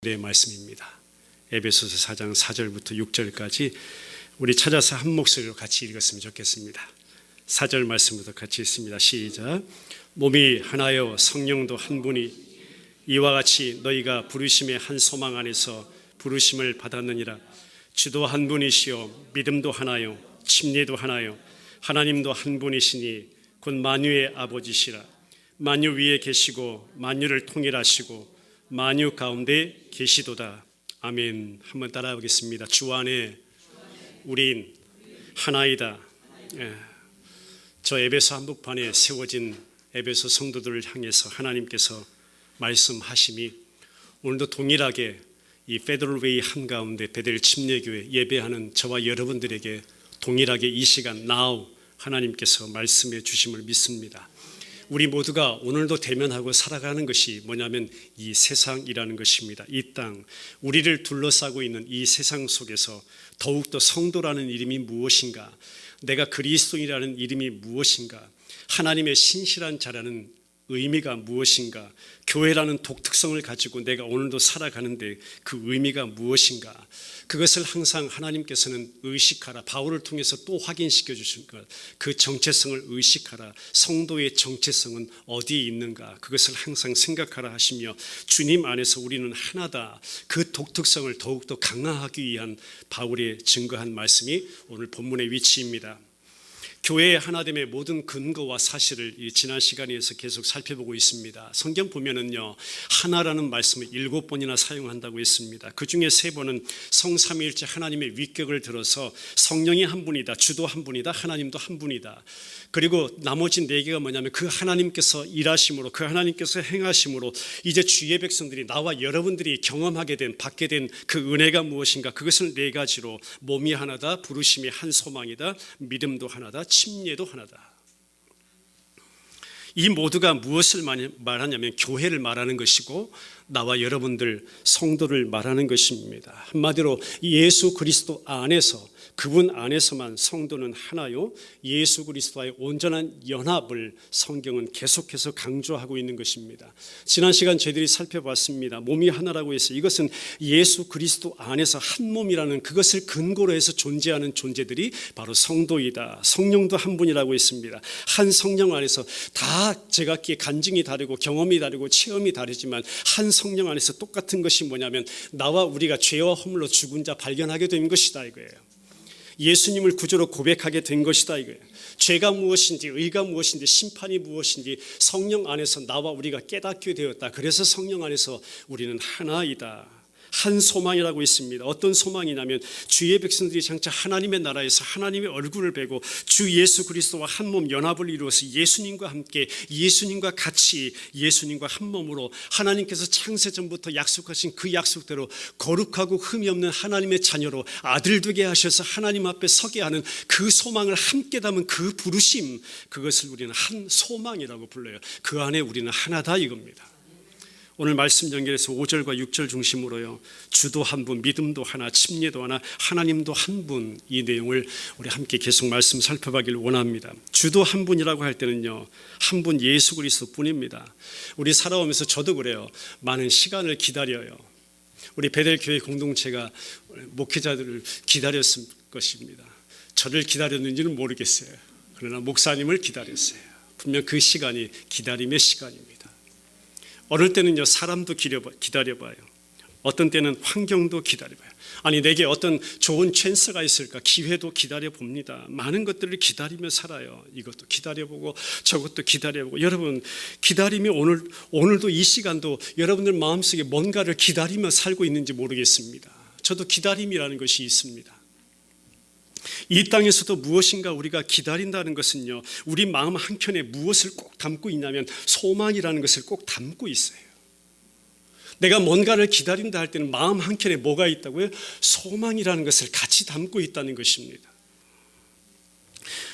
네, 말씀입니다. 에베소서 4장 4절부터 6절까지 우리 찾아서 한 목소리로 같이 읽었으면 좋겠습니다. 4절 말씀부터 같이 읽습니다. 시작. 몸이 하나요 성령도 한 분이 이와 같이 너희가 부르심의 한 소망 안에서 부르심을 받았느니라. 주도 한 분이시요 믿음도 하나요 침례도 하나요 하나님도 한 분이시니 곧 만유의 아버지시라. 만유 위에 계시고 만유를 통일하시고 만유 가운데 계시도다. 아멘. 한번 따라하겠습니다. 주 안에 우린 하나이다. 저 에베소 한복판에 세워진 에베소 성도들을 향해서 하나님께서 말씀하심이 오늘도 동일하게 이 페더럴웨이 한가운데 베델 침례교회 예배하는 저와 여러분들에게 동일하게 이 시간 now 하나님께서 말씀해 주심을 믿습니다. 우리 모두가 오늘도 대면하고 살아가는 것이 뭐냐면 이 세상이라는 것입니다. 이 땅, 우리를 둘러싸고 있는 이 세상 속에서 더욱더 성도라는 이름이 무엇인가, 내가 그리스도인이라는 이름이 무엇인가, 하나님의 신실한 자라는 의미가 무엇인가, 교회라는 독특성을 가지고 내가 오늘도 살아가는데 그 의미가 무엇인가, 그것을 항상 하나님께서는 의식하라, 바울을 통해서 또 확인시켜 주신 것, 그 정체성을 의식하라, 성도의 정체성은 어디에 있는가, 그것을 항상 생각하라 하시며 주님 안에서 우리는 하나다, 그 독특성을 더욱더 강화하기 위한 바울의 증거한 말씀이 오늘 본문의 위치입니다. 교회의 하나됨의 모든 근거와 사실을 지난 시간에서 계속 살펴보고 있습니다. 성경 보면은요, 하나라는 말씀을 7번이나 사용한다고 했습니다. 그 중에 3번은 성삼위일체 하나님의 위격을 들어서 성령이 한 분이다, 주도 한 분이다, 하나님도 한 분이다. 그리고 나머지 4개가 뭐냐면 그 하나님께서 일하심으로, 그 하나님께서 행하심으로 이제 주의 백성들이, 나와 여러분들이 경험하게 된, 받게 된 그 은혜가 무엇인가, 그것을 4가지로 몸이 하나다, 부르심이 한 소망이다, 믿음도 하나다, 침례도 하나다. 이 모두가 무엇을 말하냐면 교회를 말하는 것이고 나와 여러분들 성도를 말하는 것입니다. 한마디로 예수 그리스도 안에서, 그분 안에서만 성도는 하나요, 예수 그리스도와의 온전한 연합을 성경은 계속해서 강조하고 있는 것입니다. 지난 시간 저희들이 살펴봤습니다. 몸이 하나라고 해서 이것은 예수 그리스도 안에서 한 몸이라는 그것을 근거로 해서 존재하는 존재들이 바로 성도이다. 성령도 한 분이라고 했습니다. 한 성령 안에서 다 제각기 간증이 다르고 경험이 다르고 체험이 다르지만 한 성령 안에서 똑같은 것이 뭐냐면 나와 우리가 죄와 허물로 죽은 자 발견하게 된 것이다 이거예요. 예수님을 구주로 고백하게 된 것이다 이거예요. 죄가 무엇인지, 의가 무엇인지, 심판이 무엇인지 성령 안에서 나와 우리가 깨닫게 되었다. 그래서 성령 안에서 우리는 하나이다. 한 소망이라고 있습니다. 어떤 소망이냐면 주의 백성들이 장차 하나님의 나라에서 하나님의 얼굴을 뵈고 주 예수 그리스도와 한 몸 연합을 이루어서 예수님과 함께, 예수님과 같이, 예수님과 한 몸으로 하나님께서 창세 전부터 약속하신 그 약속대로 거룩하고 흠이 없는 하나님의 자녀로 아들 되게 하셔서 하나님 앞에 서게 하는 그 소망을 함께 담은 그 부르심, 그것을 우리는 한 소망이라고 불러요. 그 안에 우리는 하나다 이겁니다. 오늘 말씀 연결해서 5절과 6절 중심으로요, 주도 한 분, 믿음도 하나, 침례도 하나, 하나님도 한 분, 이 내용을 우리 함께 계속 말씀 살펴보기를 원합니다. 주도 한 분이라고 할 때는요, 한 분 예수 그리스도 뿐입니다. 우리 살아오면서 저도 그래요. 많은 시간을 기다려요. 우리 베델교회 공동체가 목회자들을 기다렸을 것입니다. 저를 기다렸는지는 모르겠어요. 그러나 목사님을 기다렸어요. 분명 그 시간이 기다림의 시간입니다. 어릴 때는요, 사람도 기다려봐요. 어떤 때는 환경도 기다려봐요. 아니, 내게 어떤 좋은 찬스가 있을까, 기회도 기다려봅니다. 많은 것들을 기다리며 살아요. 이것도 기다려보고 저것도 기다려보고. 여러분, 기다림이 오늘도 이 시간도 여러분들 마음속에 뭔가를 기다리며 살고 있는지 모르겠습니다. 저도 기다림이라는 것이 있습니다. 이 땅에서도 무엇인가 우리가 기다린다는 것은요, 우리 마음 한켠에 무엇을 꼭 담고 있냐면 소망이라는 것을 꼭 담고 있어요. 내가 뭔가를 기다린다 할 때는 마음 한켠에 뭐가 있다고요? 소망이라는 것을 같이 담고 있다는 것입니다.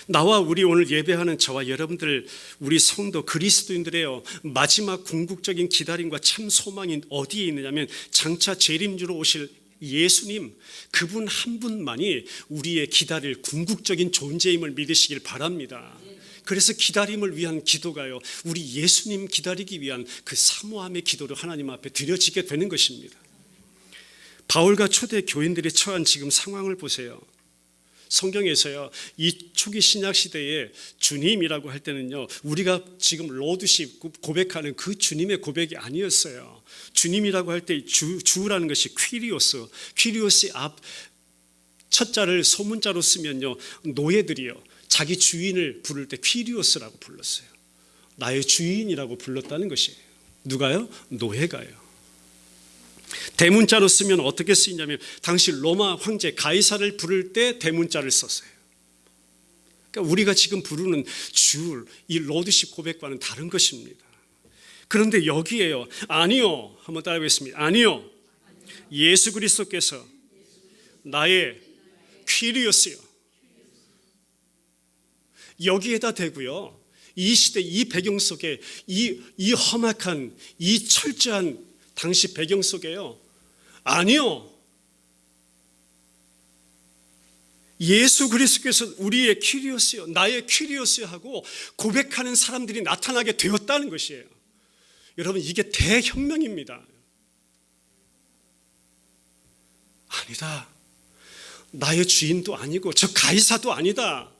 나와 우리 오늘 예배하는 저와 여러분들, 우리 성도 그리스도인들의 마지막 궁극적인 기다림과 참 소망이 어디에 있느냐면 장차 재림주로 오실 예수님, 그분 한 분만이 우리의 기다릴 궁극적인 존재임을 믿으시길 바랍니다. 그래서 기다림을 위한 기도가요, 우리 예수님 기다리기 위한 그 사모함의 기도로 하나님 앞에 드려지게 되는 것입니다. 바울과 초대 교인들이 처한 지금 상황을 보세요. 성경에서요, 이 초기 신약 시대에 주님이라고 할 때는요, 우리가 지금 로드십 고백하는 그 주님의 고백이 아니었어요. 주님이라고 할 때 주라는 것이 퀴리오스 앞 첫자를 소문자로 쓰면요, 노예들이요, 자기 주인을 부를 때 퀴리오스라고 불렀어요. 나의 주인이라고 불렀다는 것이에요. 누가요? 노예가요. 대문자로 쓰면 어떻게 쓰이냐면 당시 로마 황제 가이사를 부를 때 대문자를 썼어요. 그러니까 우리가 지금 부르는 주, 이 로드십 고백과는 다른 것입니다. 그런데 여기에요, 아니요, 한번 따라하겠습니다. 아니요, 예수 그리스도께서 나의 퀴리오스요. 여기에다 대고요, 이 시대 이 배경 속에 이 험악한 이 철저한 당시 배경 속에요, 아니요, 예수 그리스도께서 우리의 퀴리오스요, 나의 퀴리오스요 하고 고백하는 사람들이 나타나게 되었다는 것이에요. 여러분, 이게 대혁명입니다. 아니다, 나의 주인도 아니고 저 가이사도 아니다.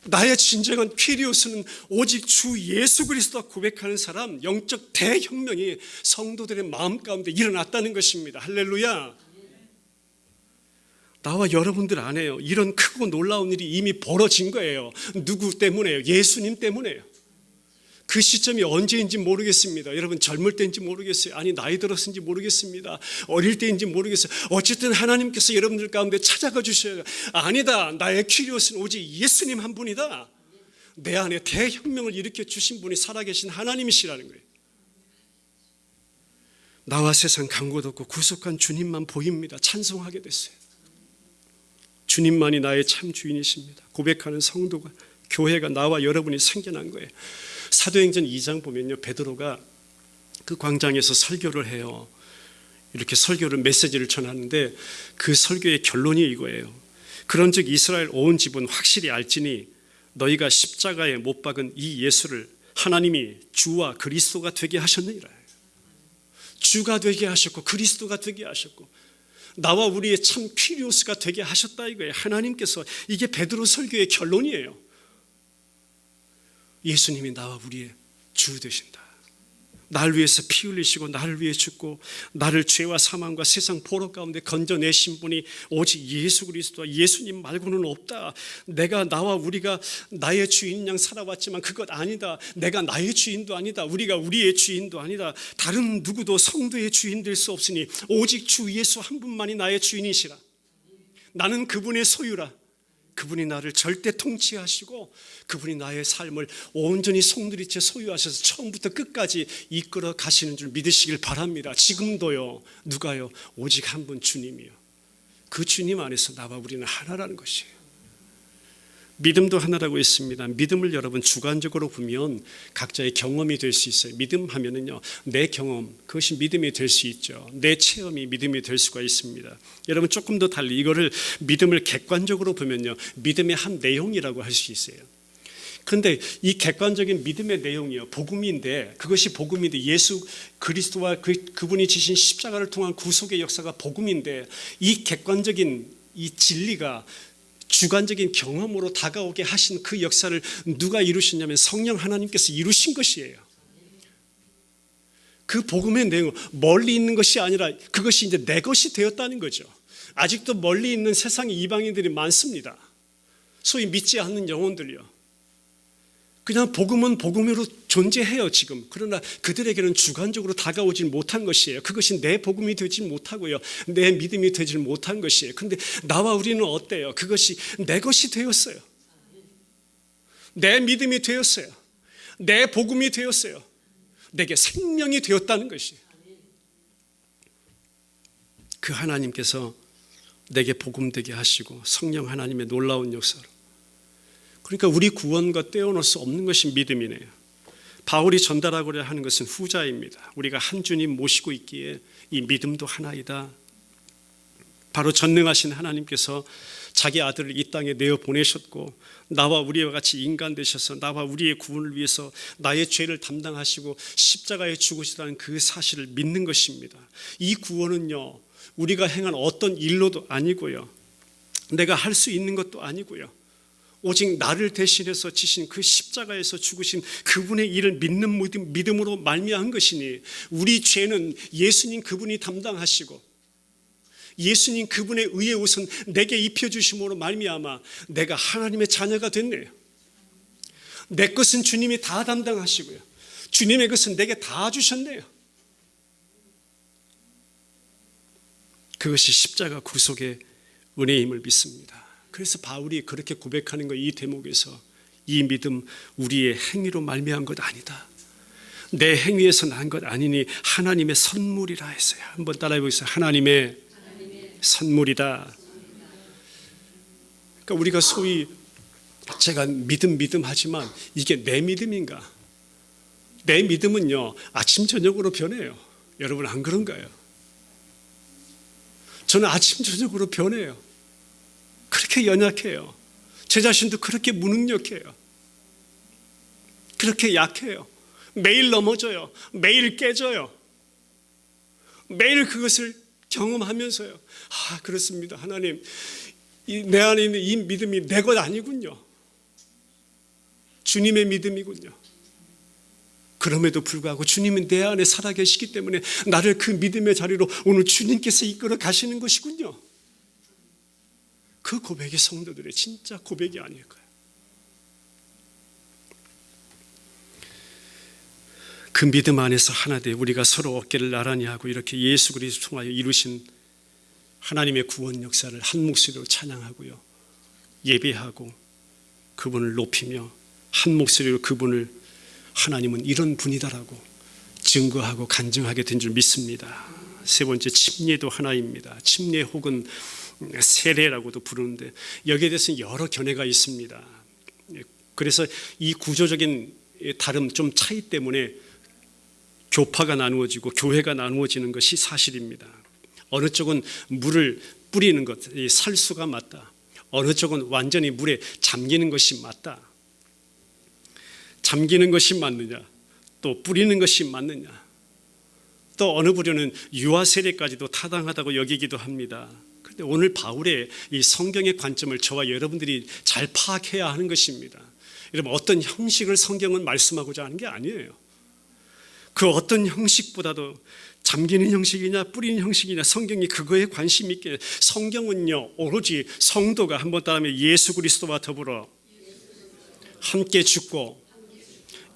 나의 진정한 퀴리오스는 오직 주 예수 그리스도가 고백하는 사람, 영적 대혁명이 성도들의 마음 가운데 일어났다는 것입니다. 할렐루야. 나와 여러분들 안에요, 이런 크고 놀라운 일이 이미 벌어진 거예요. 누구 때문에요? 예수님 때문에요. 그 시점이 언제인지 모르겠습니다. 여러분, 젊을 때인지 모르겠어요. 아니, 나이 들었는지 모르겠습니다. 어릴 때인지 모르겠어요. 어쨌든 하나님께서 여러분들 가운데 찾아가 주셔요. 아니다, 나의 퀴리오스는 오직 예수님 한 분이다. 내 안에 대혁명을 일으켜 주신 분이 살아계신 하나님이시라는 거예요. 나와 세상 간곳 없고 구속한 주님만 보입니다. 찬송하게 됐어요. 주님만이 나의 참 주인이십니다. 고백하는 성도가, 교회가, 나와 여러분이 생겨난 거예요. 사도행전 2장 보면요, 베드로가 그 광장에서 설교를 해요. 이렇게 설교를, 메시지를 전하는데 그 설교의 결론이 이거예요. 그런즉 이스라엘 온 집은 확실히 알지니 너희가 십자가에 못 박은 이 예수를 하나님이 주와 그리스도가 되게 하셨느니라. 주가 되게 하셨고 그리스도가 되게 하셨고 나와 우리의 참 퀴리오스가 되게 하셨다 이거예요. 하나님께서. 이게 베드로 설교의 결론이에요. 예수님이 나와 우리의 주 되신다. 나를 위해서 피 흘리시고 나를 위해 죽고 나를 죄와 사망과 세상 포로 가운데 건져내신 분이 오직 예수 그리스도와 예수님 말고는 없다. 나와 우리가 나의 주인 양 살아왔지만 그것 아니다. 내가 나의 주인도 아니다. 우리가 우리의 주인도 아니다. 다른 누구도 성도의 주인 될 수 없으니 오직 주 예수 한 분만이 나의 주인이시라. 나는 그분의 소유라. 그분이 나를 절대 통치하시고 그분이 나의 삶을 온전히 송두리째 소유하셔서 처음부터 끝까지 이끌어 가시는 줄 믿으시길 바랍니다. 지금도요. 누가요? 오직 한 분, 주님이요. 그 주님 안에서 나와 우리는 하나라는 것이에요. 믿음도 하나라고 했습니다. 믿음을 여러분 주관적으로 보면 각자의 경험이 될 수 있어요. 믿음 하면은요, 내 경험, 그것이 믿음이 될 수 있죠. 내 체험이 믿음이 될 수가 있습니다. 여러분, 조금 더 달리 이거를 믿음을 객관적으로 보면요, 믿음의 한 내용이라고 할 수 있어요. 그런데 이 객관적인 믿음의 내용이요, 복음인데, 그것이 복음인데, 예수 그리스도와 그분이 지신 십자가를 통한 구속의 역사가 복음인데, 이 객관적인 이 진리가 주관적인 경험으로 다가오게 하신 그 역사를 누가 이루셨냐면 성령 하나님께서 이루신 것이에요. 그 복음의 내용, 멀리 있는 것이 아니라 그것이 이제 내 것이 되었다는 거죠. 아직도 멀리 있는 세상의 이방인들이 많습니다. 소위 믿지 않는 영혼들이요. 그냥 복음은 복음으로 존재해요 지금. 그러나 그들에게는 주관적으로 다가오지 못한 것이에요. 그것이 내 복음이 되지 못하고요, 내 믿음이 되지 못한 것이에요. 그런데 나와 우리는 어때요? 그것이 내 것이 되었어요. 내 믿음이 되었어요. 내 복음이 되었어요. 내게 생명이 되었다는 것이에요. 그 하나님께서 내게 복음되게 하시고 성령 하나님의 놀라운 역사로, 그러니까 우리 구원과 떼어놓을 수 없는 것이 믿음이네요. 바울이 전달하고자 하는 것은 후자입니다. 우리가 한 주님 모시고 있기에 이 믿음도 하나이다. 바로 전능하신 하나님께서 자기 아들을 이 땅에 내어 보내셨고 나와 우리와 같이 인간 되셔서 나와 우리의 구원을 위해서 나의 죄를 담당하시고 십자가에 죽으시다는 그 사실을 믿는 것입니다. 이 구원은요, 우리가 행한 어떤 일로도 아니고요. 내가 할 수 있는 것도 아니고요. 오직 나를 대신해서 지신 그 십자가에서 죽으신 그분의 일을 믿는 믿음으로 말미암은 것이니 우리 죄는 예수님 그분이 담당하시고 예수님 그분의 의의 옷은 내게 입혀주심으로 말미암아 내가 하나님의 자녀가 됐네요. 내 것은 주님이 다 담당하시고요. 주님의 것은 내게 다 주셨네요. 그것이 십자가 구속의 은혜임을 믿습니다. 그래서 바울이 그렇게 고백하는 거, 이 대목에서 이 믿음 우리의 행위로 말미암은 것 아니다. 내 행위에서 난 것 아니니 하나님의 선물이라 했어요. 한번 따라해 보겠습니다. 하나님의 선물이다. 그러니까 우리가 소위 제가 믿음 하지만 이게 내 믿음인가? 내 믿음은요 아침 저녁으로 변해요. 여러분 안 그런가요? 저는 아침 저녁으로 변해요. 그렇게 연약해요. 제 자신도 그렇게 무능력해요. 그렇게 약해요. 매일 넘어져요. 매일 깨져요. 매일 그것을 경험하면서요. 아, 그렇습니다. 하나님, 내 안에 있는 이 믿음이 내 것 아니군요. 주님의 믿음이군요. 그럼에도 불구하고 주님은 내 안에 살아계시기 때문에 나를 그 믿음의 자리로 오늘 주님께서 이끌어 가시는 것이군요. 그 고백이 성도들의 진짜 고백이 아닐까요? 그 믿음 안에서 하나 돼 우리가 서로 어깨를 나란히 하고 이렇게 예수 그리스도를 통하여 이루신 하나님의 구원 역사를 한 목소리로 찬양하고요. 예배하고 그분을 높이며 한 목소리로 그분을 하나님은 이런 분이다라고 증거하고 간증하게 된 줄 믿습니다. 세 번째, 침례도 하나입니다. 침례 혹은 세례라고도 부르는데 여기에 대해서는 여러 견해가 있습니다. 그래서 이 구조적인 다름 좀 차이 때문에 교파가 나누어지고 교회가 나누어지는 것이 사실입니다. 어느 쪽은 물을 뿌리는 것, 살수가 맞다. 어느 쪽은 완전히 물에 잠기는 것이 맞다. 잠기는 것이 맞느냐, 또 뿌리는 것이 맞느냐, 또 어느 부류는 유아 세례까지도 타당하다고 여기기도 합니다. 그런데 오늘 바울의 이 성경의 관점을 저와 여러분들이 잘 파악해야 하는 것입니다. 여러분, 어떤 형식을 성경은 말씀하고자 하는 게 아니에요. 그 어떤 형식보다도 잠기는 형식이냐 뿌리는 형식이냐 성경이 그거에 관심이 있게, 성경은요 오로지 성도가 한번 따르면 예수 그리스도와 더불어 함께 죽고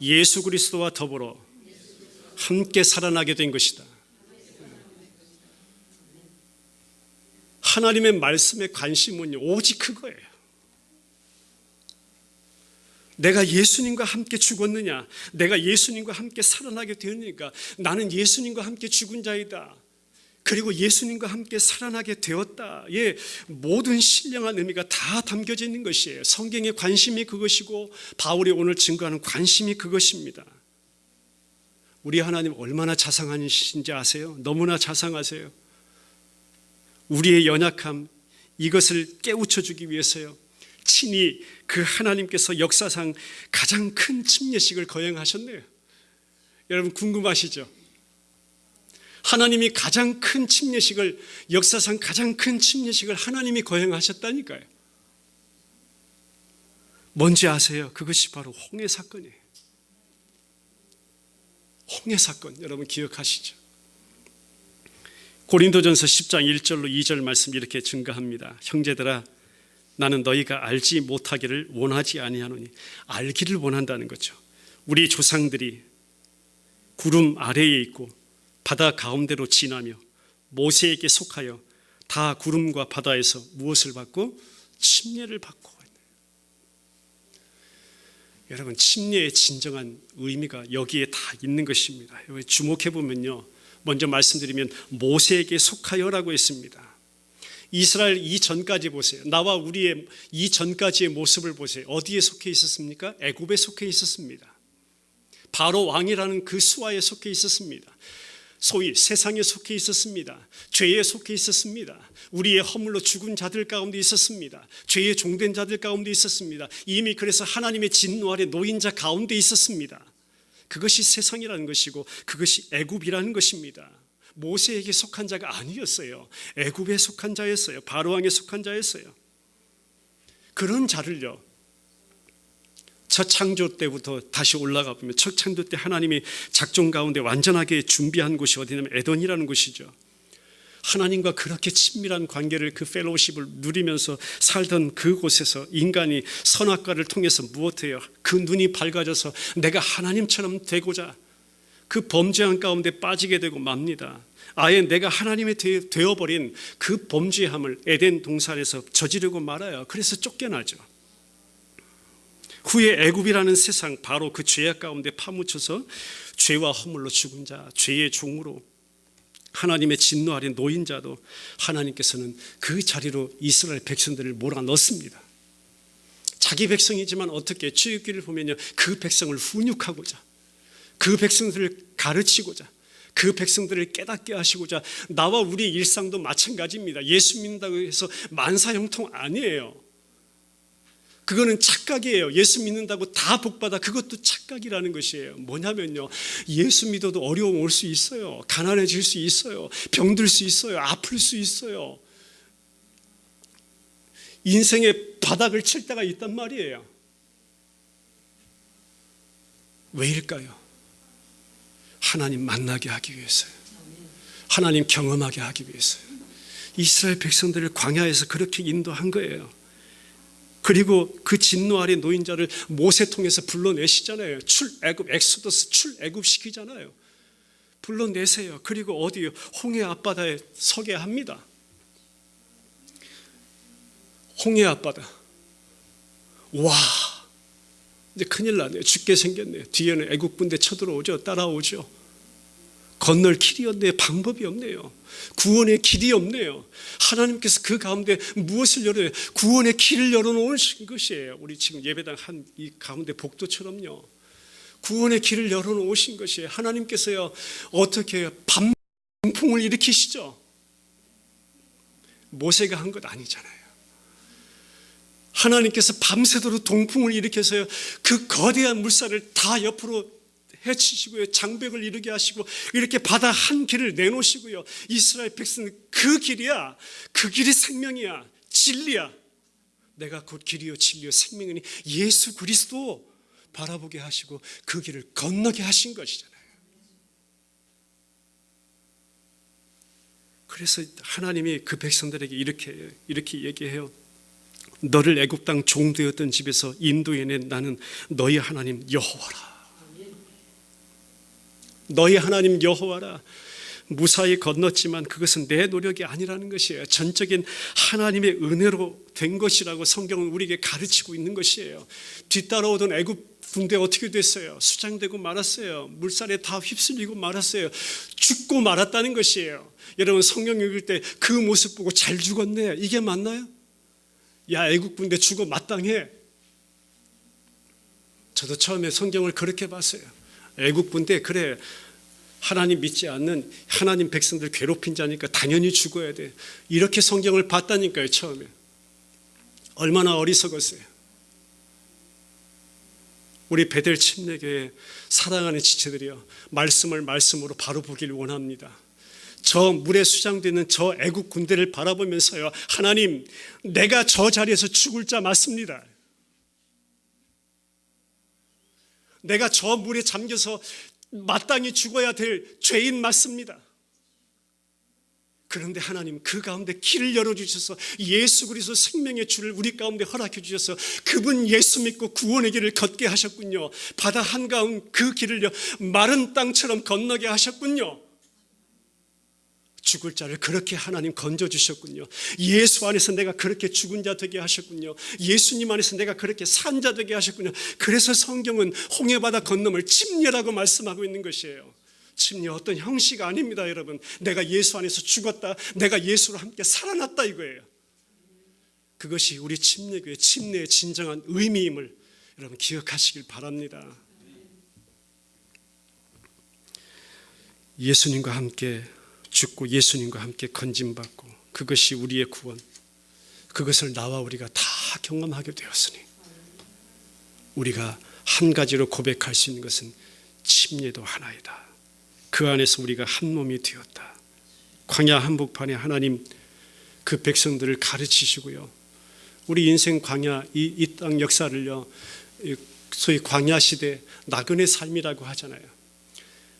예수 그리스도와 더불어 함께 살아나게 된 것이다. 하나님의 말씀의 관심은 오직 그거예요. 내가 예수님과 함께 죽었느냐, 내가 예수님과 함께 살아나게 되었으니까 나는 예수님과 함께 죽은 자이다. 그리고 예수님과 함께 살아나게 되었다의 모든 신령한 의미가 다 담겨져 있는 것이에요. 성경의 관심이 그것이고 바울이 오늘 증거하는 관심이 그것입니다. 우리 하나님 얼마나 자상하신지 아세요? 너무나 자상하세요. 우리의 연약함, 이것을 깨우쳐 주기 위해서요, 친히 그 하나님께서 역사상 가장 큰 침례식을 거행하셨네요. 여러분 궁금하시죠? 하나님이 가장 큰 침례식을, 역사상 가장 큰 침례식을 하나님이 거행하셨다니까요. 뭔지 아세요? 그것이 바로 홍해 사건이에요. 홍해 사건, 여러분 기억하시죠? 고린도전서 10장 1절로 2절 말씀 이렇게 증가합니다. 형제들아, 나는 너희가 알지 못하기를 원하지 아니하노니, 알기를 원한다는 거죠. 우리 조상들이 구름 아래에 있고 바다 가운데로 지나며 모세에게 속하여 다 구름과 바다에서 무엇을 받고? 침례를 받고. 여러분, 침례의 진정한 의미가 여기에 다 있는 것입니다. 여기 주목해 보면요, 먼저 말씀드리면 모세에게 속하여라고 했습니다. 이스라엘 이전까지 보세요. 나와 우리의 이전까지의 모습을 보세요. 어디에 속해 있었습니까? 애굽에 속해 있었습니다. 바로 왕이라는 그 수하에 속해 있었습니다. 소위 세상에 속해 있었습니다. 죄에 속해 있었습니다. 우리의 허물로 죽은 자들 가운데 있었습니다. 죄에 종된 자들 가운데 있었습니다. 이미 그래서 하나님의 진노 아래 놓인 자 가운데 있었습니다. 그것이 세상이라는 것이고 그것이 애굽이라는 것입니다. 모세에게 속한 자가 아니었어요. 애굽에 속한 자였어요. 바로왕에 속한 자였어요. 그런 자를요, 첫 창조 때부터 다시 올라가 보면 첫 창조 때 하나님이 작정 가운데 완전하게 준비한 곳이 어디냐면 에덴이라는 곳이죠. 하나님과 그렇게 친밀한 관계를, 그 펠로우십을 누리면서 살던 그곳에서 인간이 선악과를 통해서 무엇해요? 그 눈이 밝아져서 내가 하나님처럼 되고자 그 범죄한 가운데 빠지게 되고 맙니다. 아예 내가 하나님이 되어버린 그 범죄함을 에덴 동산에서 저지르고 말아요. 그래서 쫓겨나죠. 후에 애굽이라는 세상, 바로 그 죄악 가운데 파묻혀서 죄와 허물로 죽은 자, 죄의 종으로 하나님의 진노 아래 놓인 자도 하나님께서는 그 자리로 이스라엘 백성들을 몰아넣습니다. 자기 백성이지만 어떻게 출애굽기를 보면요, 그 백성을 훈육하고자, 그 백성들을 가르치고자, 그 백성들을 깨닫게 하시고자, 나와 우리의 일상도 마찬가지입니다. 예수 믿는다고 해서 만사형통 아니에요. 그거는 착각이에요. 예수 믿는다고 다 복받아, 그것도 착각이라는 것이에요. 뭐냐면요, 예수 믿어도 어려움 올 수 있어요. 가난해질 수 있어요. 병들 수 있어요. 아플 수 있어요. 인생의 바닥을 칠 때가 있단 말이에요. 왜일까요? 하나님 만나게 하기 위해서요. 하나님 경험하게 하기 위해서요. 이스라엘 백성들을 광야에서 그렇게 인도한 거예요. 그리고 그 진노 아래 놓인 자를 모세 통해서 불러내시잖아요. 출애굽, 엑소더스 출애굽 시키잖아요. 불러내세요. 그리고 어디요? 홍해 앞바다에 서게 합니다. 홍해 앞바다. 와, 이제 큰일 나네요. 죽게 생겼네요. 뒤에는 애국 군대 쳐들어오죠. 따라오죠. 건널 길이 없네요. 방법이 없네요. 구원의 길이 없네요. 하나님께서 그 가운데 무엇을 열어요? 구원의 길을 열어놓으신 것이에요. 우리 지금 예배당 한 이 가운데 복도처럼요, 구원의 길을 열어놓으신 것이에요. 하나님께서요, 어떻게 해요? 밤풍을 일으키시죠. 모세가 한 것 아니잖아요. 하나님께서 밤새도록 동풍을 일으켜서요, 그 거대한 물살을 다 옆으로 해치시고요, 장벽을 이루게 하시고 이렇게 바다 한 길을 내놓으시고요, 이스라엘 백성은 그 길이야, 그 길이 생명이야, 진리야, 내가 곧 길이요 진리요 생명이니 예수 그리스도 바라보게 하시고 그 길을 건너게 하신 것이잖아요. 그래서 하나님이 그 백성들에게 이렇게 얘기해요. 너를 애굽 땅 종되었던 집에서 인도해낸 나는 너희 하나님 여호와라. 너희 하나님 여호와라. 무사히 건넜지만 그것은 내 노력이 아니라는 것이에요. 전적인 하나님의 은혜로 된 것이라고 성경은 우리에게 가르치고 있는 것이에요. 뒤따라오던 애굽 군대 어떻게 됐어요? 수장되고 말았어요. 물살에 다 휩쓸리고 말았어요. 죽고 말았다는 것이에요. 여러분, 성경 읽을 때 그 모습 보고 잘 죽었네, 이게 맞나요? 야, 애국 군대 죽어 마땅해. 저도 처음에 성경을 그렇게 봤어요. 애국 군대, 그래, 하나님 믿지 않는 하나님 백성들 괴롭힌 자니까 당연히 죽어야 돼, 이렇게 성경을 봤다니까요. 처음에 얼마나 어리석었어요. 우리 베델 침례교회 사랑하는 지체들이요, 말씀을 말씀으로 바로 보기를 원합니다. 저 물에 수장되는 저 애국 군대를 바라보면서요, 하나님, 내가 저 자리에서 죽을 자 맞습니다. 내가 저 물에 잠겨서 마땅히 죽어야 될 죄인 맞습니다. 그런데 하나님 그 가운데 길을 열어주셔서 예수 그리스도 생명의 주를 우리 가운데 허락해 주셔서 그분 예수 믿고 구원의 길을 걷게 하셨군요. 바다 한가운 그 길을 마른 땅처럼 건너게 하셨군요. 죽을 자를 그렇게 하나님 건져주셨군요. 예수 안에서 내가 그렇게 죽은 자 되게 하셨군요. 예수님 안에서 내가 그렇게 산 자 되게 하셨군요. 그래서 성경은 홍해바다 건너물 침례라고 말씀하고 있는 것이에요. 침례 어떤 형식 아닙니다, 여러분. 내가 예수 안에서 죽었다, 내가 예수로 함께 살아났다, 이거예요. 그것이 우리 침례교회 침례의 진정한 의미임을 여러분 기억하시길 바랍니다. 예수님과 함께 죽고 예수님과 함께 건짐받고 그것이 우리의 구원, 그것을 나와 우리가 다 경험하게 되었으니 우리가 한 가지로 고백할 수 있는 것은 침례도 하나이다. 그 안에서 우리가 한 몸이 되었다. 광야 한복판에 하나님 그 백성들을 가르치시고요. 우리 인생 광야 이 땅 역사를요, 소위 광야 시대 나그네 삶이라고 하잖아요.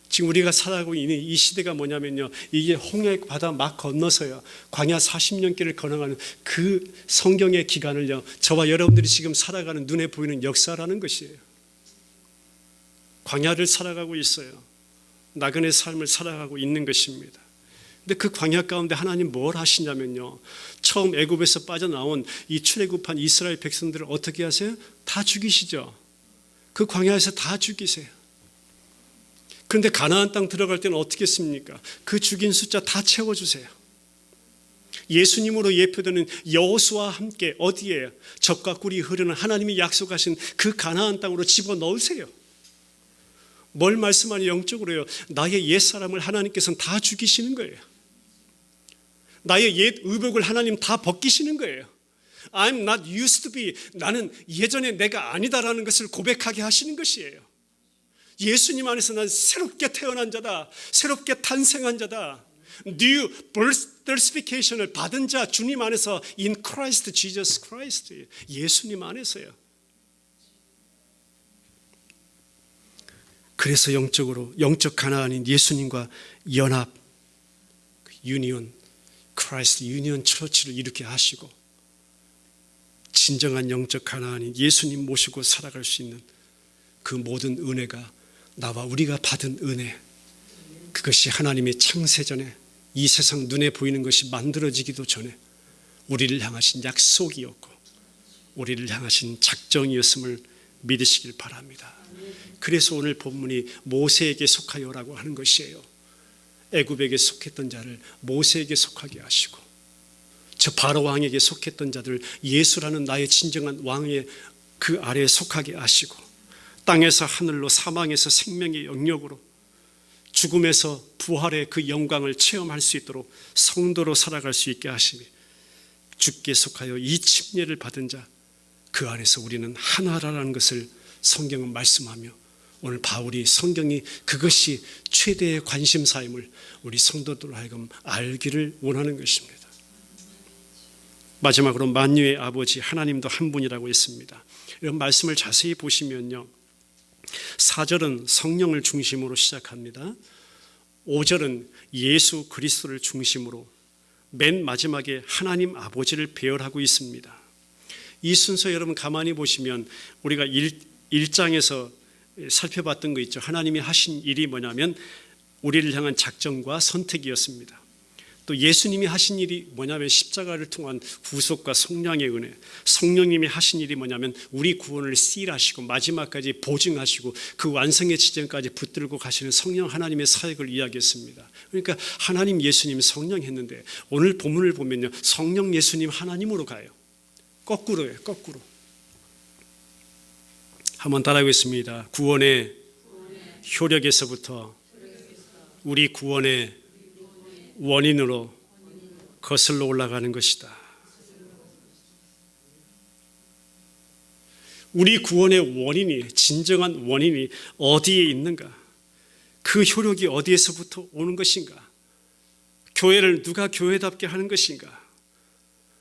지금 우리가 살아가고 있는 이 시대가 뭐냐면요, 이게 홍해 바다 막 건너서요 광야 40년 길을 걸어가는 그 성경의 기간을요 저와 여러분들이 지금 살아가는 눈에 보이는 역사라는 것이에요. 광야를 살아가고 있어요. 나그네 삶을 살아가고 있는 것입니다. 근데 그 광야 가운데 하나님 뭘 하시냐면요, 처음 애굽에서 빠져나온 이 출애굽한 이스라엘 백성들을 어떻게 하세요? 다 죽이시죠. 그 광야에서 다 죽이세요. 그런데 가나안 땅 들어갈 때는 어떻게 했습니까? 그 죽인 숫자 다 채워주세요. 예수님으로 예표되는 여호수아와 함께 어디에 젖과 꿀이 흐르는 하나님이 약속하신 그 가나안 땅으로 집어넣으세요. 뭘 말씀하니 영적으로요, 나의 옛사람을 하나님께서는 다 죽이시는 거예요. 나의 옛 의복을 하나님 다 벗기시는 거예요. I'm not used to be, 나는 예전에 내가 아니다라는 것을 고백하게 하시는 것이에요. 예수님 안에서 난 새롭게 태어난 자다, 새롭게 탄생한 자다, New birthfication을 받은 자, 주님 안에서 in Christ Jesus Christ, 예수님 안에서요. 그래서 영적으로 영적 가나안인 예수님과 연합, 유니온, 크라이스트 유니온 처치를 이렇게 하시고 진정한 영적 가나안인 예수님 모시고 살아갈 수 있는 그 모든 은혜가 나와 우리가 받은 은혜, 그것이 하나님의 창세전에 이 세상 눈에 보이는 것이 만들어지기도 전에 우리를 향하신 약속이었고 우리를 향하신 작정이었음을 믿으시길 바랍니다. 그래서 오늘 본문이 모세에게 속하여라고 하는 것이에요. 애굽에게 속했던 자를 모세에게 속하게 하시고 저 바로 왕에게 속했던 자들 예수라는 나의 진정한 왕의 그 아래에 속하게 하시고 땅에서 하늘로 사망에서 생명의 영역으로 죽음에서 부활의 그 영광을 체험할 수 있도록 성도로 살아갈 수 있게 하시니 주께 속하여 이 침례를 받은 자 그 안에서 우리는 하나라는 것을 성경은 말씀하며 오늘 바울이 성경이 그것이 최대의 관심사임을 우리 성도들로 하여금 알기를 원하는 것입니다. 마지막으로 만유의 아버지 하나님도 한 분이라고 했습니다. 이런 말씀을 자세히 보시면요, 4절은 성령을 중심으로 시작합니다. 5절은 예수 그리스도를 중심으로, 맨 마지막에 하나님 아버지를 배열하고 있습니다. 이 순서 여러분 가만히 보시면 우리가 1장에서 살펴봤던 거 있죠. 하나님이 하신 일이 뭐냐면 우리를 향한 작정과 선택이었습니다. 또 예수님이 하신 일이 뭐냐면 십자가를 통한 구속과 성령의 은혜, 성령님이 하신 일이 뭐냐면 우리 구원을 시일하시고 마지막까지 보증하시고 그 완성의 지점까지 붙들고 가시는 성령 하나님의 사역을 이야기했습니다. 그러니까 하나님 예수님 성령 했는데 오늘 본문을 보면요, 성령 예수님 하나님으로 가요. 거꾸로예요. 거꾸로. 한번 따라하겠습니다. 구원의 효력에서부터 우리 구원의 원인으로 거슬러 올라가는 것이다. 우리 구원의 원인이, 진정한 원인이 어디에 있는가? 그 효력이 어디에서부터 오는 것인가? 교회를 누가 교회답게 하는 것인가?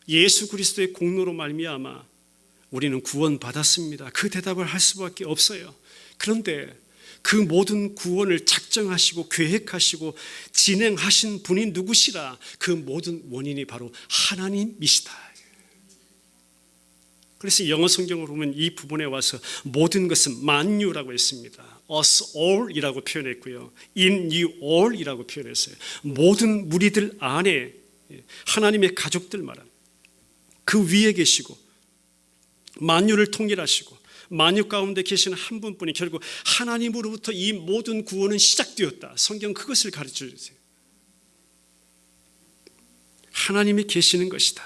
예수 그리스도의 공로로 말미암아 우리는 구원받았습니다. 그 대답을 할 수밖에 없어요. 그런데 그 모든 구원을 작정하시고 계획하시고 진행하신 분이 누구시라? 그 모든 원인이 바로 하나님이시다. 그래서 영어 성경을 보면 이 부분에 와서 모든 것은 만유라고 했습니다. us all 이라고 표현했고요, in you all 이라고 표현했어요. 모든 무리들 안에 하나님의 가족들 말합니다. 그 위에 계시고 만유를 통일하시고 만유 가운데 계시는 한 분뿐이 결국 하나님으로부터 이 모든 구원은 시작되었다. 성경 그것을 가르쳐 주세요. 하나님이 계시는 것이다.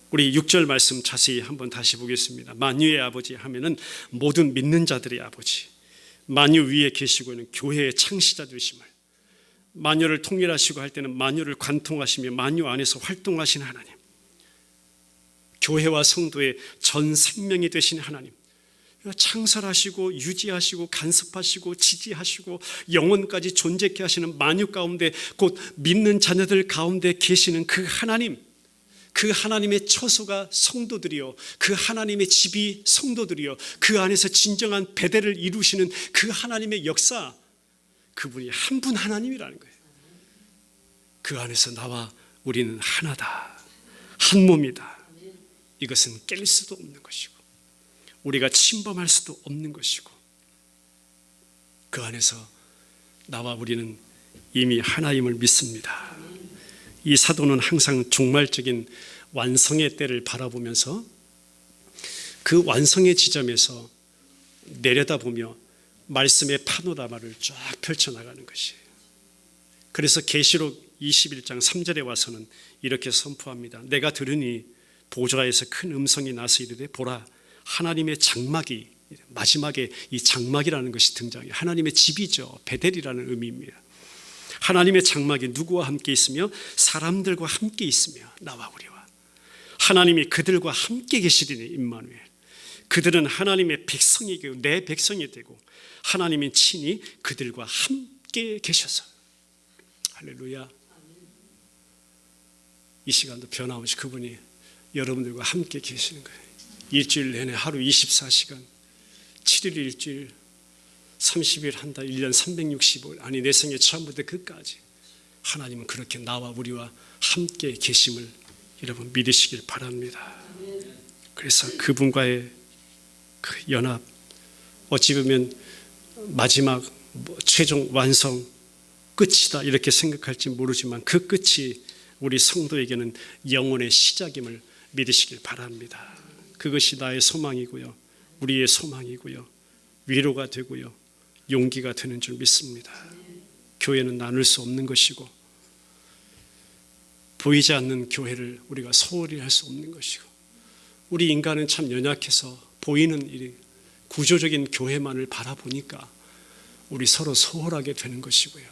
우리 6절 말씀 자세히 한번 다시 보겠습니다. 만유의 아버지 하면은 모든 믿는 자들의 아버지, 만유 위에 계시고 있는 교회의 창시자 되심을, 만유를 통일하시고 할 때는 만유를 관통하시며 만유 안에서 활동하신 하나님, 교회와 성도의 전 생명이 되신 하나님. 창설하시고 유지하시고 간섭하시고 지지하시고 영원까지 존재케 하시는 만유 가운데 곧 믿는 자녀들 가운데 계시는 그 하나님, 그 하나님의 처소가 성도들이요, 그 하나님의 집이 성도들이요, 그 안에서 진정한 베델을 이루시는 그 하나님의 역사, 그분이 한 분 하나님이라는 거예요. 그 안에서 나와 우리는 하나다, 한 몸이다. 이것은 깰 수도 없는 것이고 우리가 침범할 수도 없는 것이고 그 안에서 나와 우리는 이미 하나임을 믿습니다. 이 사도는 항상 종말적인 완성의 때를 바라보면서 그 완성의 지점에서 내려다보며 말씀의 파노라마를 쫙 펼쳐나가는 것이에요. 그래서 계시록 21장 3절에 와서는 이렇게 선포합니다. 내가 들으니 보좌에서 큰 음성이 나서 이르되 보라, 하나님의 장막이, 마지막에 이 장막이라는 것이 등장해요. 하나님의 집이죠. 베델이라는 의미입니다. 하나님의 장막이 누구와 함께 있으며 사람들과 함께 있으며 나와 우리와 하나님이 그들과 함께 계시리니 임마누엘. 그들은 하나님의 백성이고 내 백성이 되고 하나님이 친히 그들과 함께 계셔서 할렐루야. 이 시간도 변함없이 그분이 여러분들과 함께 계시는 거예요. 일주일 내내 하루 24시간 7일 일주일 30일 한 달 1년 365일 아니 내 생애 처음부터 끝까지 하나님은 그렇게 나와 우리와 함께 계심을 여러분 믿으시길 바랍니다. 그래서 그분과의 그 연합 어찌 보면 마지막 최종 완성 끝이다 이렇게 생각할지 모르지만 그 끝이 우리 성도에게는 영혼의 시작임을 믿으시길 바랍니다. 그것이 나의 소망이고요, 우리의 소망이고요, 위로가 되고요, 용기가 되는 줄 믿습니다. 교회는 나눌 수 없는 것이고 보이지 않는 교회를 우리가 소홀히 할 수 없는 것이고 우리 인간은 참 연약해서 보이는 이 구조적인 교회만을 바라보니까 우리 서로 소홀하게 되는 것이고요,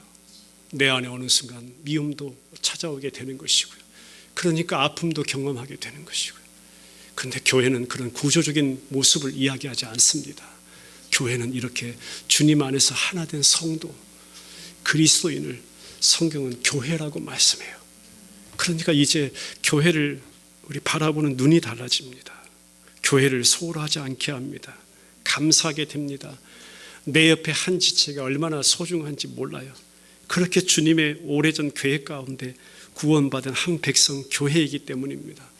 내 안에 어느 순간 미움도 찾아오게 되는 것이고요, 그러니까 아픔도 경험하게 되는 것이고요. 그런데 교회는 그런 구조적인 모습을 이야기하지 않습니다. 교회는 이렇게 주님 안에서 하나 된 성도, 그리스도인을 성경은 교회라고 말씀해요. 그러니까 이제 교회를 우리 바라보는 눈이 달라집니다. 교회를 소홀하지 않게 합니다. 감사하게 됩니다. 내 옆에 한 지체가 얼마나 소중한지 몰라요. 그렇게 주님의 오래전 계획 가운데 구원받은 한 백성 교회이기 때문입니다.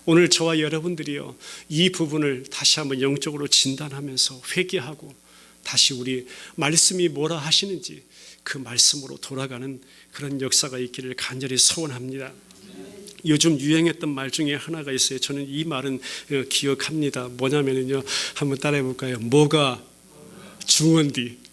오늘 저와 여러분들이요, 이 부분을 다시 한번 영적으로 진단하면서 회개하고 다시 우리 말씀이 뭐라 하시는지 그 말씀으로 돌아가는 그런 역사가 있기를 간절히 소원합니다. 요즘 유행했던 말 중에 하나가 있어요. 저는 이 말은 기억합니다. 뭐냐면요, 한번 따라해 볼까요? 뭐가 중헌디.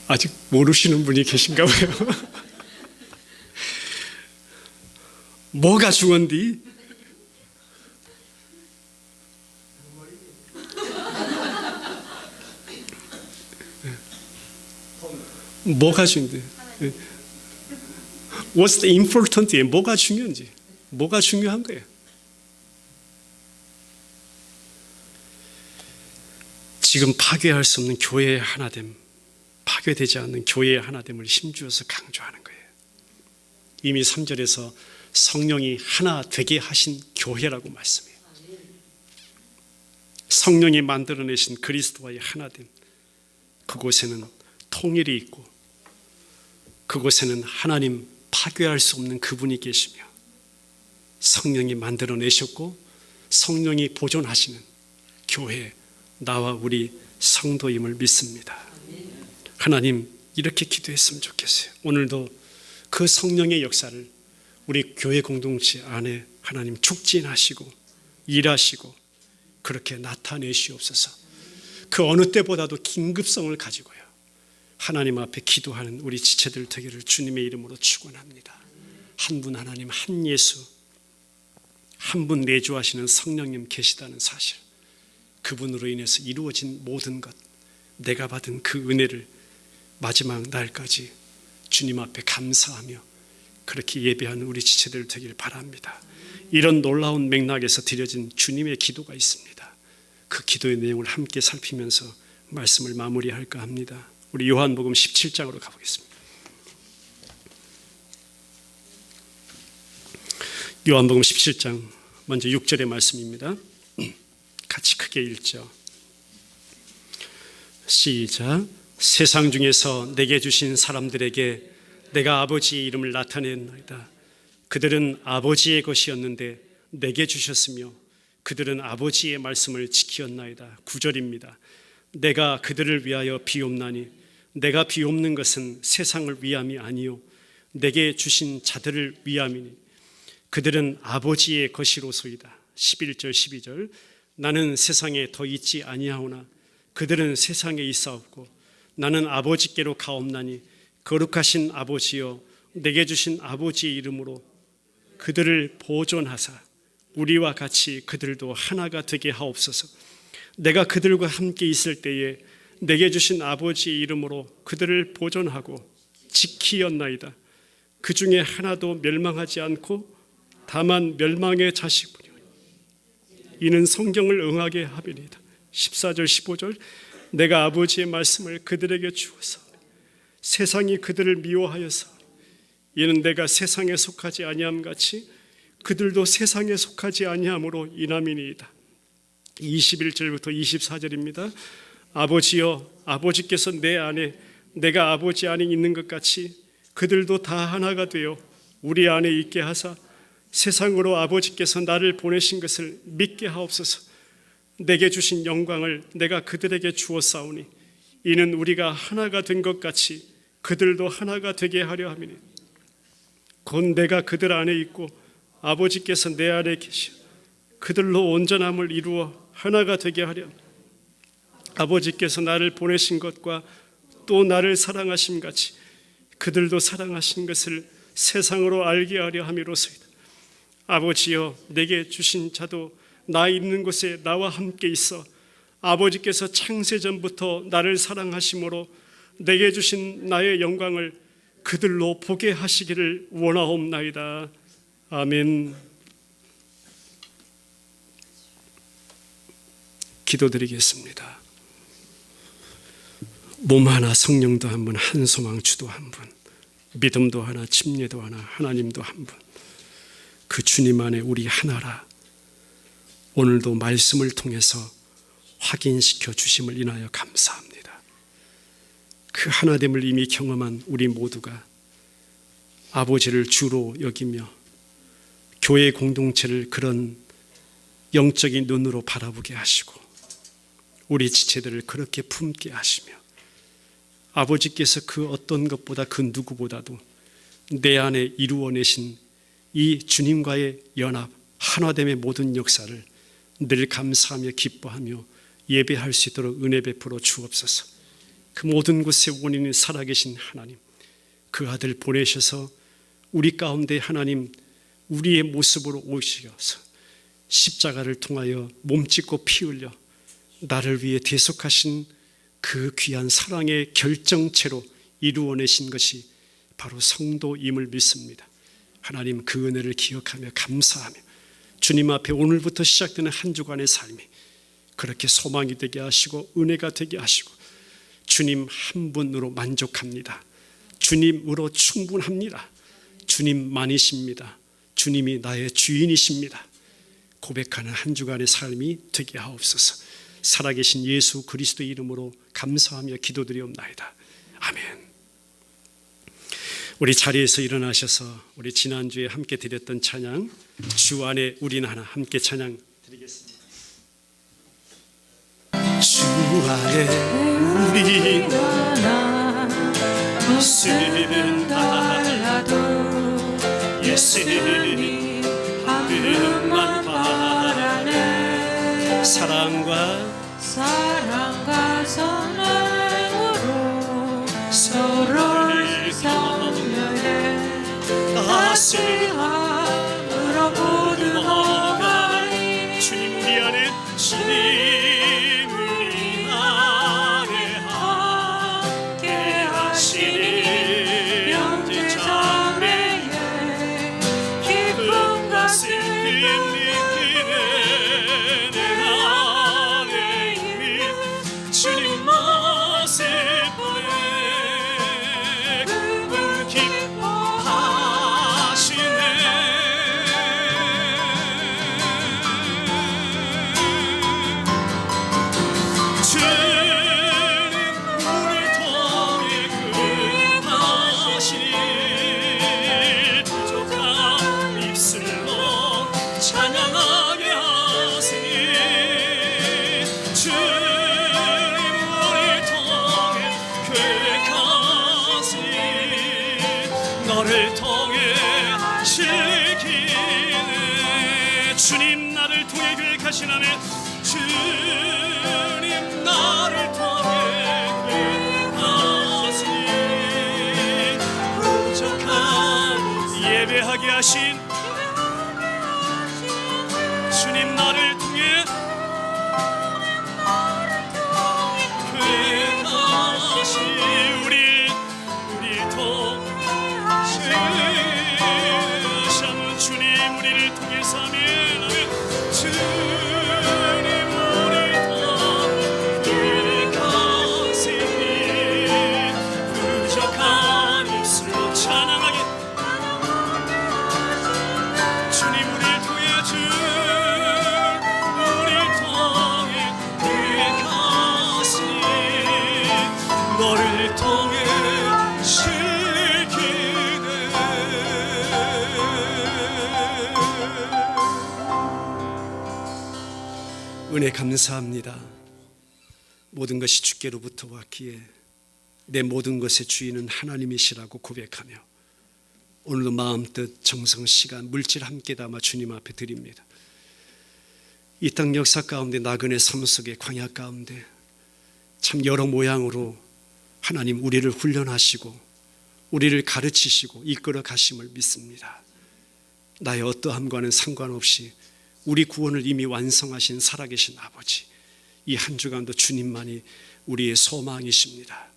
아직 모르시는 분이 계신가 봐요. 뭐가 중헌디? 뭐가 중요한데? What's the important? 뭐가 중요한지, 뭐가 중요한 거예요? 지금 파괴할 수 없는 교회의 하나됨, 파괴되지 않는 교회의 하나됨을 힘주어서 강조하는 거예요. 이미 3절에서 성령이 하나 되게 하신 교회라고 말씀해요. 성령이 만들어내신 그리스도와의 하나됨, 그곳에는 통일이 있고 그곳에는 하나님 파괴할 수 없는 그분이 계시며 성령이 만들어내셨고 성령이 보존하시는 교회, 나와 우리 성도임을 믿습니다. 하나님, 이렇게 기도했으면 좋겠어요. 오늘도 그 성령의 역사를 우리 교회 공동체 안에 하나님 촉진하시고 일하시고 그렇게 나타내시옵소서. 그 어느 때보다도 긴급성을 가지고요, 하나님 앞에 기도하는 우리 지체들 되기를 주님의 이름으로 축원합니다. 한 분 하나님, 한 예수, 한 분 내주하시는 성령님 계시다는 사실, 그분으로 인해서 이루어진 모든 것, 내가 받은 그 은혜를 마지막 날까지 주님 앞에 감사하며 그렇게 예배하는 우리 지체들 되길 바랍니다. 이런 놀라운 맥락에서 드려진 주님의 기도가 있습니다. 그 기도의 내용을 함께 살피면서 말씀을 마무리할까 합니다. 우리 요한복음 17장으로 가보겠습니다. 요한복음 17장 먼저 6절의 말씀입니다. 같이 크게 읽죠. 시작. 세상 중에서 내게 주신 사람들에게 내가 아버지의 이름을 나타냈나이다. 그들은 아버지의 것이었는데 내게 주셨으며 그들은 아버지의 말씀을 지키었나이다. 9절입니다. 내가 그들을 위하여 비옵나니 내가 비옵는 것은 세상을 위함이 아니요 내게 주신 자들을 위함이니 그들은 아버지의 것이로소이다. 11절 12절. 나는 세상에 더 있지 아니하오나 그들은 세상에 있사옵고 나는 아버지께로 가옵나니 거룩하신 아버지여 내게 주신 아버지의 이름으로 그들을 보존하사 우리와 같이 그들도 하나가 되게 하옵소서. 내가 그들과 함께 있을 때에 내게 주신 아버지의 이름으로 그들을 보존하고 지키었나이다. 그 중에 하나도 멸망하지 않고 다만 멸망의 자식뿐이요 이는 성경을 응하게 하리이다. 14절 15절. 내가 아버지의 말씀을 그들에게 주었사 세상이 그들을 미워하여서 이는 내가 세상에 속하지 아니함 같이 그들도 세상에 속하지 아니함으로 인함이니이다. 21절부터 24절입니다. 아버지여 아버지께서 내 안에 내가 아버지 안에 있는 것 같이 그들도 다 하나가 되어 우리 안에 있게 하사 세상으로 아버지께서 나를 보내신 것을 믿게 하옵소서. 내게 주신 영광을 내가 그들에게 주었사오니 이는 우리가 하나가 된 것 같이 그들도 하나가 되게 하려 함이니 곧 내가 그들 안에 있고 아버지께서 내 안에 계시어 그들로 온전함을 이루어 하나가 되게 하려 함이니 아버지께서 나를 보내신 것과 또 나를 사랑하심 같이 그들도 사랑하신 것을 세상으로 알게 하려 함이로소이다. 아버지여 내게 주신 자도 나 있는 곳에 나와 함께 있어 아버지께서 창세전부터 나를 사랑하심으로 내게 주신 나의 영광을 그들로 보게 하시기를 원하옵나이다. 아멘. 기도드리겠습니다. 몸 하나 성령도 한 분, 한 소망 주도 한 분, 믿음도 하나, 침례도 하나, 하나님도 한 분, 그 주님 안에 우리 하나라 오늘도 말씀을 통해서 확인시켜 주심을 인하여 감사합니다. 그 하나됨을 이미 경험한 우리 모두가 아버지를 주로 여기며 교회 공동체를 그런 영적인 눈으로 바라보게 하시고 우리 지체들을 그렇게 품게 하시며 아버지께서 그 어떤 것보다 그 누구보다도 내 안에 이루어내신 이 주님과의 연합 한화됨의 모든 역사를 늘 감사하며 기뻐하며 예배할 수 있도록 은혜 베풀어 주옵소서. 그 모든 곳의 원인이 살아계신 하나님, 그 아들 보내셔서 우리 가운데 하나님 우리의 모습으로 오셔서 십자가를 통하여 몸짓고 피 흘려 나를 위해 대속하신 그 귀한 사랑의 결정체로 이루어내신 것이 바로 성도임을 믿습니다. 하나님 그 은혜를 기억하며 감사하며 주님 앞에 오늘부터 시작되는 한 주간의 삶이 그렇게 소망이 되게 하시고 은혜가 되게 하시고 주님 한 분으로 만족합니다. 주님으로 충분합니다. 주님만이십니다. 주님이 나의 주인이십니다. 고백하는 한 주간의 삶이 되게 하옵소서. 살아계신 예수 그리스도의 이름으로 감사하며 기도드리옵나이다. 아멘. 우리 자리에서 일어나셔서 우리 지난주에 함께 드렸던 찬양 주 안에 우리는 하나 함께 찬양 드리겠습니다. 주 안에 우리는 하나 무슨 달라도 예수님 한 분만 바라네. 사랑과 선행으로 서로를 격려해 따스함으로 모두 어가니 주님 우리 안에 주님 우리 안에 함께 하시니 형제 자매의 없을 뿐에 그분 기뻐하시네. 주님 우리 통해 급하시니 부족한 입술로 찬양하게 하시니 주님 우리 통해 계획하시니 너를 통해 실기네. 주님 나를 통해 계획하시나네. 주님 나를 통해 계획하시니 부족한 예배하게 하신 주님 나를 통해 계획하시 우리 통하시는 주님 우리를 통해서 아멘. 주님 우리 통해 계획하시니 부족한 입술로 찬양하게 주님 우리를 통해 우리를 통해 계획하시니 너를 통해 실기네. 은혜 감사합니다. 모든 것이 주께로부터 왔기에 내 모든 것의 주인은 하나님이시라고 고백하며 오늘도 마음 뜻 정성 시간 물질 함께 담아 주님 앞에 드립니다. 이 땅 역사 가운데 나그네 삶 속의 광야 가운데 참 여러 모양으로 하나님 우리를 훈련하시고 우리를 가르치시고 이끌어 가심을 믿습니다. 나의 어떠함과는 상관없이 우리 구원을 이미 완성하신 살아계신 아버지, 이 한 주간도 주님만이 우리의 소망이십니다.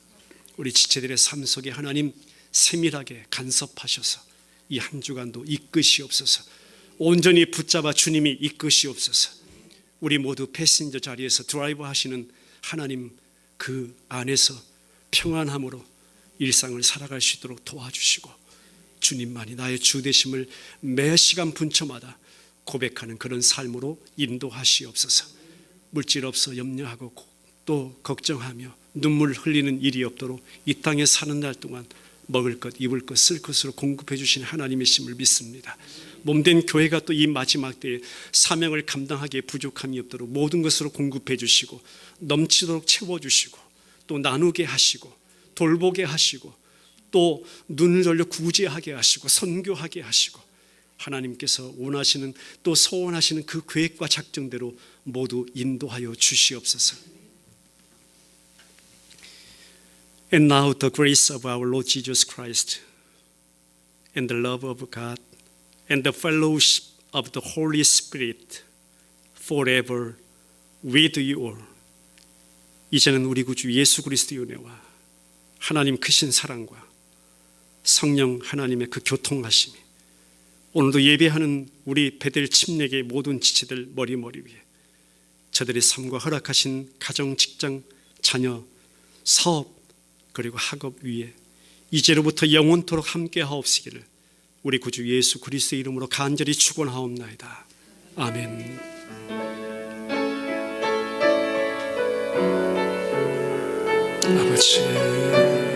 우리 지체들의 삶 속에 하나님 세밀하게 간섭하셔서 이 한 주간도 이끄시옵소서. 온전히 붙잡아 주님이 이끄시옵소서. 우리 모두 패신저 자리에서 드라이브 하시는 하나님 그 안에서 평안함으로 일상을 살아갈 수 있도록 도와주시고 주님만이 나의 주 되심을 매 시간 분초마다 고백하는 그런 삶으로 인도하시옵소서. 물질 없어 염려하고 또 걱정하며 눈물 흘리는 일이 없도록 이 땅에 사는 날 동안 먹을 것, 입을 것, 쓸 것으로 공급해 주신 하나님이심을 믿습니다. 몸된 교회가 또 이 마지막 때에 사명을 감당하기에 부족함이 없도록 모든 것으로 공급해 주시고 넘치도록 채워주시고 또 나누게 하시고 돌보게 하시고 또 눈을 돌려 구제하게 하시고 선교하게 하시고 하나님께서 원하시는 또 소원하시는 그 계획과 작정대로 모두 인도하여 주시옵소서. And now the grace of our Lord Jesus Christ and the love of God and the fellowship of the Holy Spirit forever with you all. 이제는 우리 구주 예수 그리스도의 은혜와 하나님 크신 사랑과 성령 하나님의 그 교통하심이 오늘도 예배하는 우리 베델 침례교의 모든 지체들 머리 위에 저들의 삶과 허락하신 가정, 직장, 자녀, 사업 그리고 학업 위에 이제로부터 영원토록 함께하옵시기를 우리 구주 예수 그리스도의 이름으로 간절히 축원하옵나이다. 아멘. 아버지